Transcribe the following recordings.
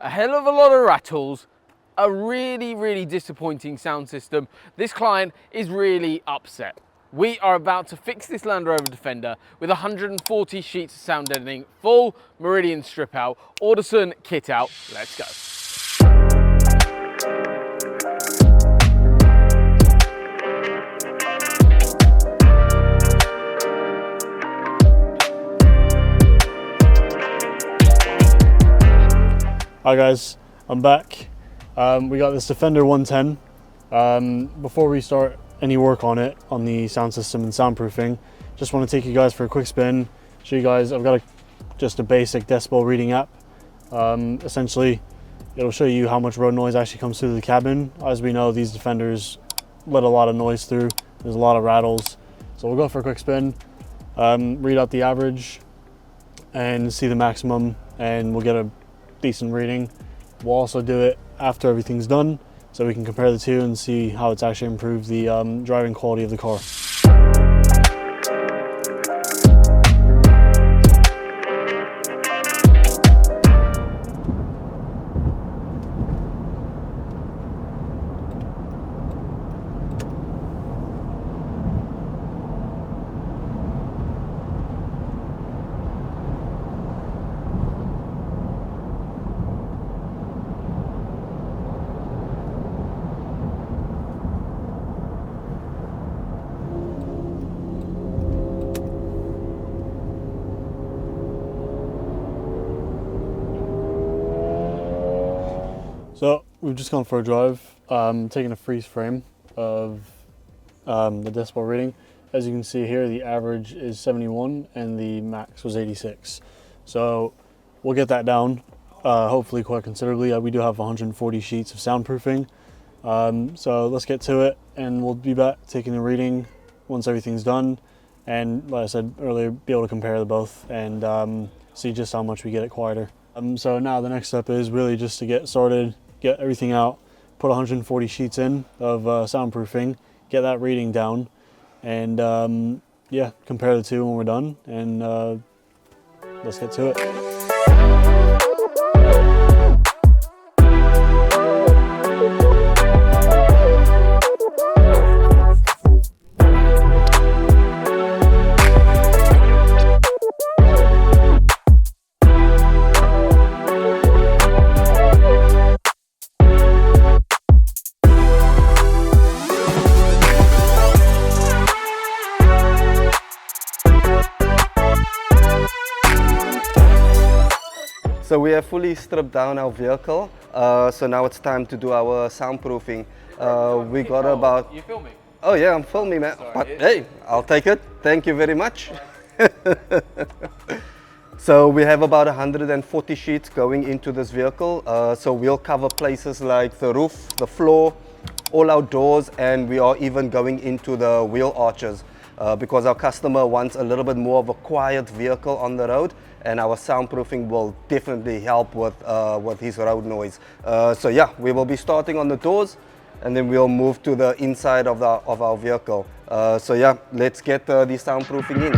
a hell of a lot of rattles, a really disappointing sound system. This client is really upset. We are about to fix this Land Rover Defender with 140 sheets of sound deadening, full Meridian strip out, Audison kit out. Let's go. Hi guys, I'm back. We got this Defender 110. Before we start any work on it, on the sound system and soundproofing, just want to take you guys for a quick spin, show you guys. I've got just a basic decibel reading app. Essentially, it'll show you how much road noise actually comes through the cabin. As we know, these Defenders let a lot of noise through. There's a lot of rattles. So we'll go for a quick spin, read out the average and see the maximum, and we'll get a decent reading. We'll also do it after everything's done so we can compare the two and see how it's actually improved the driving quality of the car. So we've just gone for a drive, taking a freeze frame of the decibel reading. As you can see here, the average is 71 and the max was 86. So we'll get that down, hopefully quite considerably. We do have 140 sheets of soundproofing. So let's get to it, and we'll be back taking the reading once everything's done. And like I said earlier, be able to compare the both and see just how much we get it quieter. So now the next step is really just to get started, get everything out, put 140 sheets in of soundproofing, get that reading down, and yeah, compare the two when we're done, and let's get to it. So we have fully stripped down our vehicle, so now it's time to do our soundproofing. We got about... You filming? Oh yeah, I'm filming, man. But hey, I'll take it. Thank you very much. So we have about 140 sheets going into this vehicle. So we'll cover places like the roof, the floor, all our doors, and we are even going into the wheel arches because our customer wants a little bit more of a quiet vehicle on the road, and our soundproofing will definitely help with his road noise. So yeah, we will be starting on the doors, and then we'll move to the inside of our vehicle. So yeah, let's get the soundproofing in.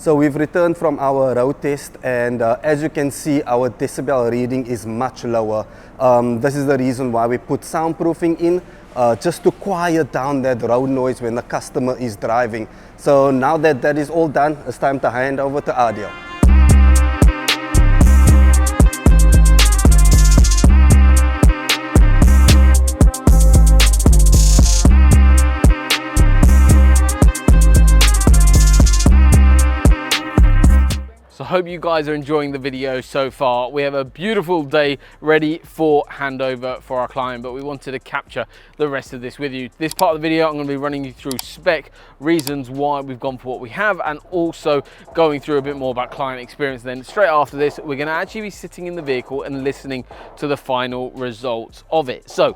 So we've returned from our road test, and as you can see, our decibel reading is much lower. This is the reason why we put soundproofing in, just to quiet down that road noise when the customer is driving. So now that that is all done, it's time to hand over to Adil. So I hope you guys are enjoying the video so far. We have a beautiful day ready for handover for our client, but we wanted to capture the rest of this with you. This part of the video, I'm going to be running you through spec, reasons why we've gone for what we have, and also going through a bit more about client experience. Then straight after this, we're going to actually be sitting in the vehicle and listening to the final results of it. So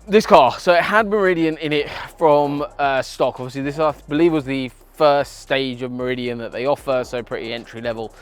this car, so it had Meridian in it from stock. Obviously this, I believe, was the first stage of Meridian that they offer, so pretty entry-level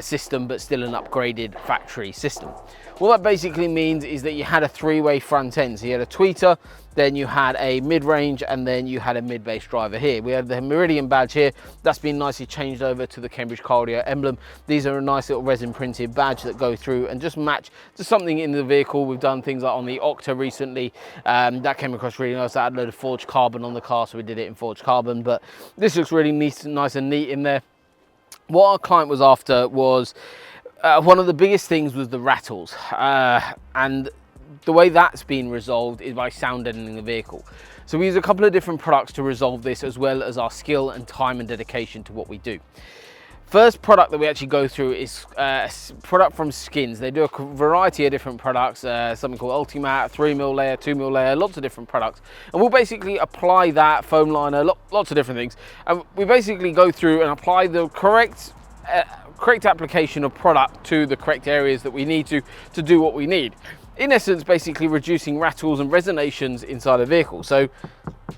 system, but still an upgraded factory system. What that basically means is that you had a three-way front end. So you had a tweeter, then you had a mid-range, and then you had a mid-bass driver here. We have the Meridian badge here. That's been nicely changed over to the Cambridge Cardio emblem. These are a nice little resin printed badge that go through and just match to something in the vehicle. We've done things like on the Octa recently. That came across really nice. I had a load of forged carbon on the car, so we did it in forged carbon, but this looks really nice and neat in there. What our client was after was one of the biggest things was the rattles, and the way that's been resolved is by sound deadening the vehicle. So we use a couple of different products to resolve this, as well as our skill and time and dedication to what we do. First product that we actually go through is a product from Skins. They do a variety of different products, something called Ultimat, 3mm layer, 2mm layer, lots of different products. And we'll basically apply that, foam liner, lots of different things. And we basically go through and apply the correct application of product to the correct areas that we need to do what we need. In essence, basically reducing rattles and resonations inside a vehicle. So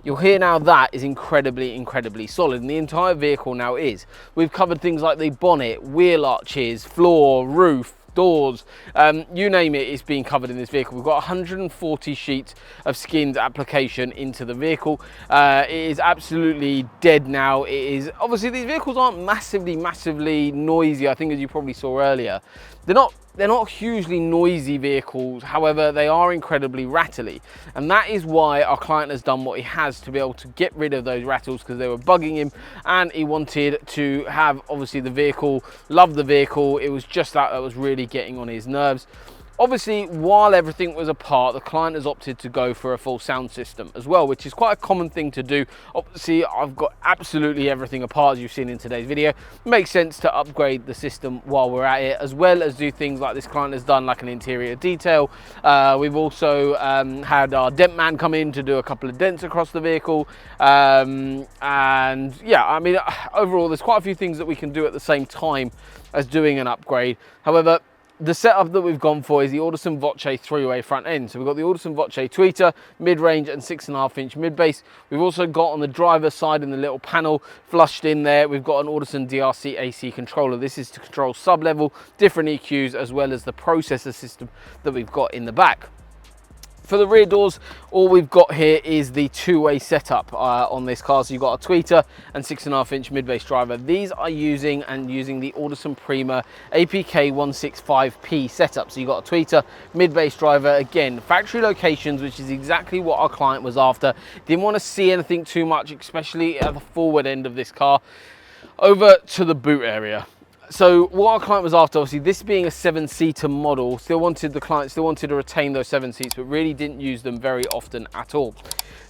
you'll hear now that is incredibly solid, and the entire vehicle now is. We've covered things like the bonnet, wheel arches, floor, roof, doors, you name it, it's being covered in this vehicle. We've got 140 sheets of Skins application into the vehicle. It is absolutely dead now. It is, obviously these vehicles aren't massively noisy. I think, as you probably saw earlier, they're not hugely noisy vehicles, however they are incredibly rattly, and that is why our client has done what he has to be able to get rid of those rattles, because they were bugging him and he wanted to have, obviously, the vehicle, love the vehicle. It was just that was really getting on his nerves. Obviously, while everything was apart, the client has opted to go for a full sound system as well, which is quite a common thing to do. Obviously, I've got absolutely everything apart, as you've seen in today's video. It makes sense to upgrade the system while we're at it, as well as do things like this client has done, like an interior detail. We've also had our dent man come in to do a couple of dents across the vehicle. And yeah, I mean, overall, there's quite a few things that we can do at the same time as doing an upgrade. However, the setup that we've gone for is the Audison Voce three-way front end. So we've got the Audison Voce tweeter, mid-range and 6.5-inch mid-bass. We've also got on the driver's side, in the little panel flushed in there, we've got an Audison DRC AC controller. This is to control sub-level, different EQs, as well as the processor system that we've got in the back. For the rear doors, all we've got here is the two-way setup on this car. So you've got a tweeter and 6.5-inch mid-bass driver. These are using the Audison Prima APK 165P setup. So you've got a tweeter, mid-bass driver, again, factory locations, which is exactly what our client was after. Didn't want to see anything too much, especially at the forward end of this car. Over to the boot area. So what our client was after, obviously this being a 7-seater model, the client still wanted to retain those 7 seats, but really didn't use them very often at all.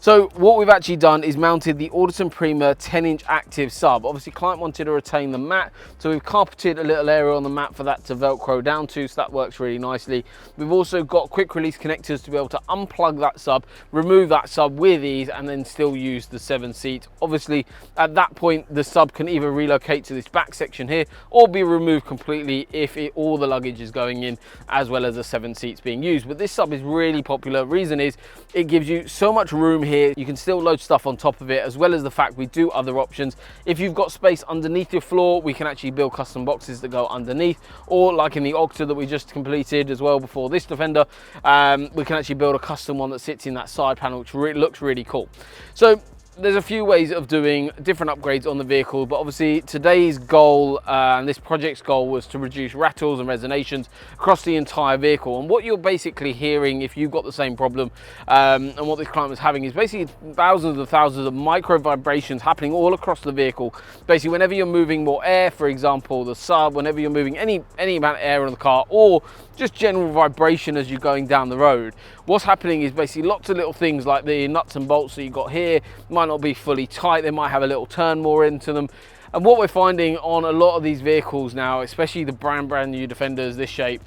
So what we've actually done is mounted the Audison Prima 10-inch active sub. Obviously client wanted to retain the mat, so we've carpeted a little area on the mat for that to Velcro down to, so that works really nicely. We've also got quick release connectors to be able to unplug that sub, remove that sub with ease, and then still use the 7 seat. Obviously at that point the sub can either relocate to this back section here or be removed completely if all the luggage is going in, as well as the 7 seats being used. But this sub is really popular. Reason is it gives you so much room here. You can still load stuff on top of it, as well as the fact we do other options. If you've got space underneath your floor, we can actually build custom boxes that go underneath, or like in the Octa that we just completed as well before this Defender, we can actually build a custom one that sits in that side panel, which looks really cool. So there's a few ways of doing different upgrades on the vehicle, but obviously today's goal and this project's goal was to reduce rattles and resonations across the entire vehicle. And what you're basically hearing if you've got the same problem and what this client was having is basically thousands and thousands of micro vibrations happening all across the vehicle. Basically, whenever you're moving more air, for example, the sub, whenever you're moving any amount of air in the car, or just general vibration as you're going down the road, what's happening is basically lots of little things like the nuts and bolts that you've got here might not be fully tight, they might have a little turn more into them. And what we're finding on a lot of these vehicles now, especially the brand new Defenders this shape,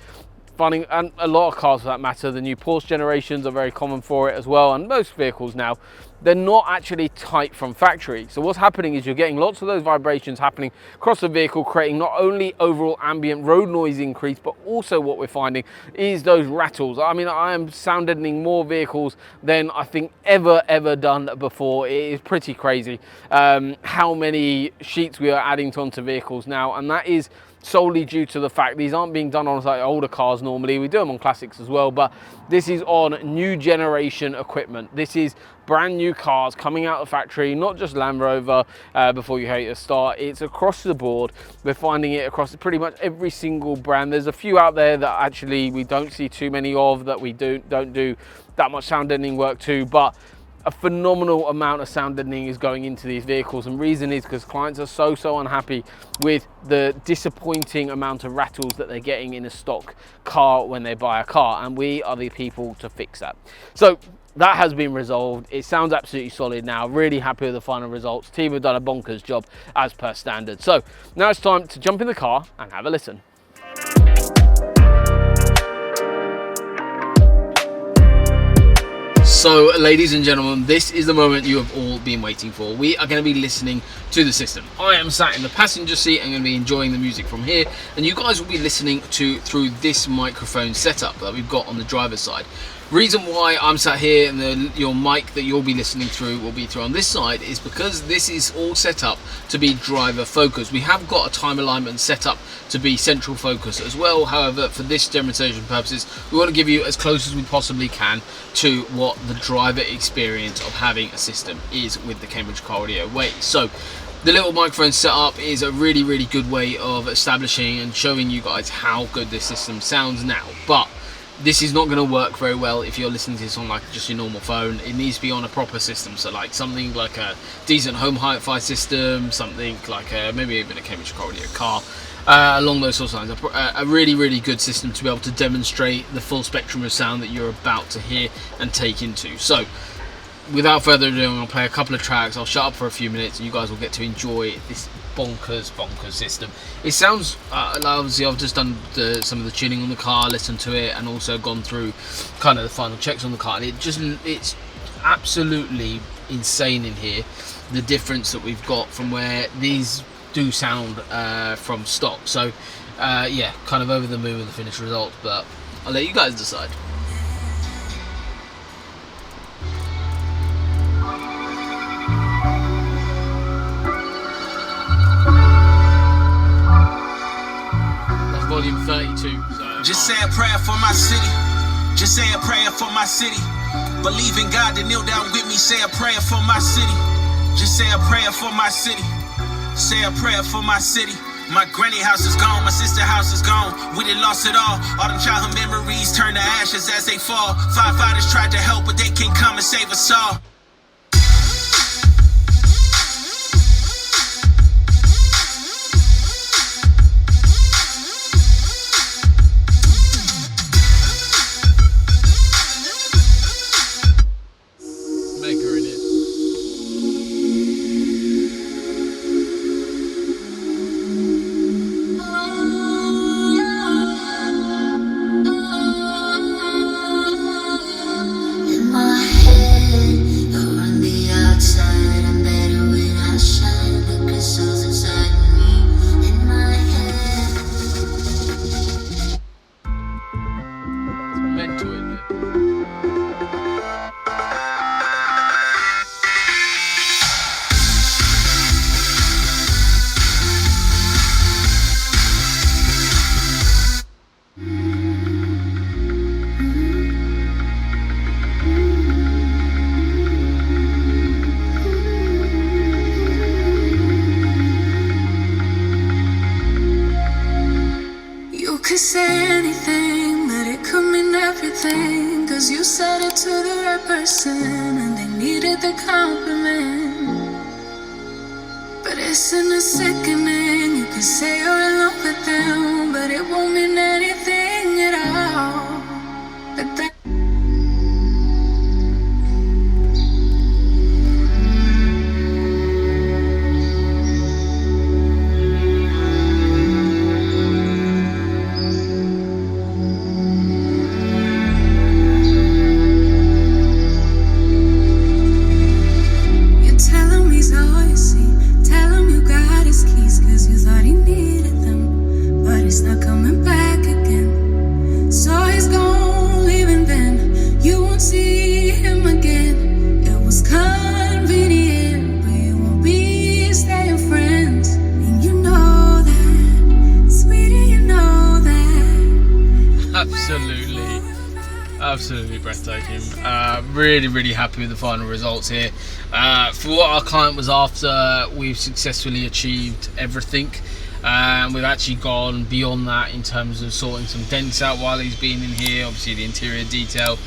finding, and a lot of cars for that matter, the new Porsche generations are very common for it as well, and most vehicles now, they're not actually tight from factory. So what's happening is you're getting lots of those vibrations happening across the vehicle, creating not only overall ambient road noise increase, but also what we're finding is those rattles. I mean, I am sound deadening more vehicles than I think ever done before. It is pretty crazy how many sheets we are adding onto vehicles now, and that is solely due to the fact these aren't being done on like older cars normally. We do them on classics as well, but this is on new generation equipment. This is brand new cars coming out of the factory, not just Land Rover, before you hate a start. It's across the board. We're finding it across pretty much every single brand. There's a few out there that actually we don't see too many of, that we don't do that much sound deadening work to, but a phenomenal amount of sound deadening is going into these vehicles, and reason is because clients are so unhappy with the disappointing amount of rattles that they're getting in a stock car when they buy a car, and we are the people to fix that. So that has been resolved. It sounds absolutely solid now. Really happy with the final results. Team have done a bonkers job as per standard. So now it's time to jump in the car and have a listen. So, ladies and gentlemen, this is the moment you have all been waiting for. We are going to be listening to the system. I am sat in the passenger seat and going to be enjoying the music from here, and you guys will be listening through this microphone setup that we've got on the driver's side. Reason why I'm sat here and your mic that you'll be listening through will be through on this side is because this is all set up to be driver focus. We have got a time alignment set up to be central focus as well. However, for this demonstration purposes, we want to give you as close as we possibly can to what the driver experience of having a system is with the Cambridge Car Audio way. So the little microphone setup is a really good way of establishing and showing you guys how good this system sounds now. But this is not going to work very well if you're listening to this on like just your normal phone. It needs to be on a proper system, so like something like a decent home hi-fi system, something like maybe even a Cambridge Car Audio car, along those sorts of lines. A really good system to be able to demonstrate the full spectrum of sound that you're about to hear and take into. So without further ado, I'm going to play a couple of tracks. I'll shut up for a few minutes and you guys will get to enjoy this bonkers system. It sounds obviously I've just done some of the tuning on the car, listened to it, and also gone through kind of the final checks on the car, and it's absolutely insane in here, the difference that we've got from where these do sound from stock. So yeah, kind of over the moon with the finished result, but I'll let you guys decide. Volume 32. So just say a prayer for my city. Just say a prayer for my city. Believe in God to kneel down with me. Say a prayer for my city. Just say a prayer for my city. Say a prayer for my city. My granny house is gone, my sister house is gone. We done lost it all. All them childhood memories turn to ashes as they fall. Firefighters tried to help, but they can't come and save us all. could say anything, but it could mean everything, 'cause you said it to the right person and they needed the compliment. But isn't it sickening? You could say you're in love with them, but it won't mean anything at all. But that absolutely breathtaking. Really happy with the final results here. For what our client was after, we've successfully achieved everything. We've actually gone beyond that in terms of sorting some dents out while he's been in here, obviously the interior detail.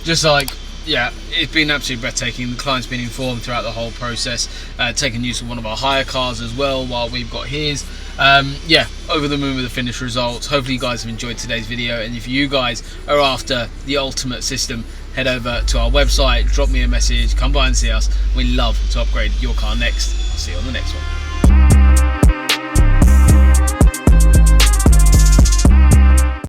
Just like, yeah, it's been absolutely breathtaking. The client's been informed throughout the whole process, taken use of one of our hire cars as well while we've got his. Yeah, over the moon with the finished results. Hopefully you guys have enjoyed today's video, and if you guys are after the ultimate system, head over to our website, drop me a message, come by and see us. We love to upgrade your car next. I'll see you on the next one.